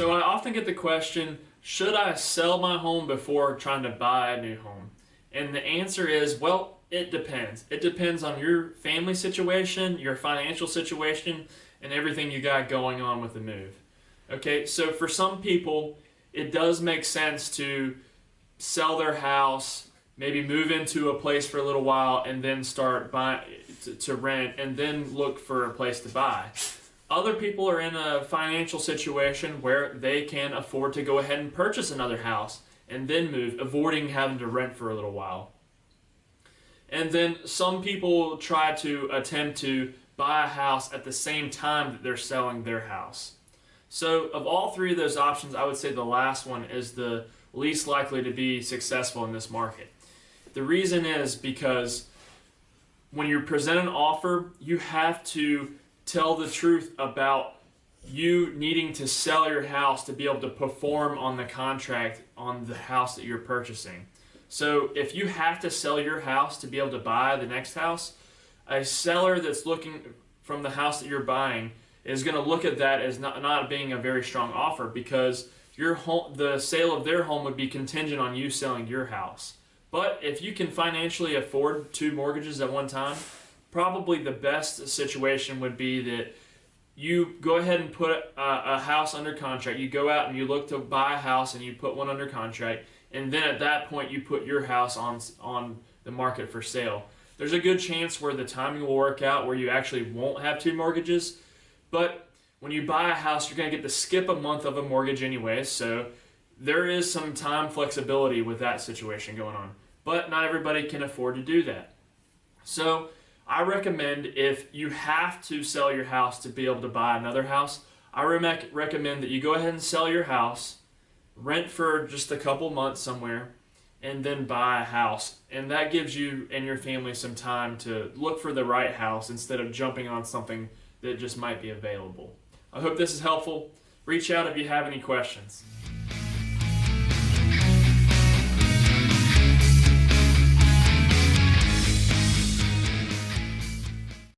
So I often get the question, should I sell my home before trying to buy a new home? And the answer is, well, it depends. It depends on your family situation, your financial situation, and everything you got going on with the move. Okay, so for some people, it does make sense to sell their house, maybe move into a place for a little while, and then start buying to rent, and then look for a place to buy. Other people are in a financial situation where they can afford to go ahead and purchase another house and then move, avoiding having to rent for a little while. And then some people try to attempt to buy a house at the same time that they're selling their house. So of all three of those options, I would say the last one is the least likely to be successful in this market. The reason is because when you present an offer, you have to tell the truth about you needing to sell your house to be able to perform on the contract on the house that you're purchasing. So if you have to sell your house to be able to buy the next house, a seller that's looking from the house that you're buying is going to look at that as not being a very strong offer, because your home, the sale of their home would be contingent on you selling your house. But if you can financially afford two mortgages at one time, probably the best situation would be that you go ahead and put a house under contract. You go out and you look to buy a house and you put one under contract, and then at that point you put your house on the market for sale. There's a good chance where the timing will work out where you actually won't have two mortgages, but when you buy a house, you're going to get to skip a month of a mortgage anyway, so there is some time flexibility with that situation going on. But not everybody can afford to do that. So I recommend, if you have to sell your house to be able to buy another house, I recommend that you go ahead and sell your house, rent for just a couple months somewhere, and then buy a house. And that gives you and your family some time to look for the right house instead of jumping on something that just might be available. I hope this is helpful. Reach out if you have any questions.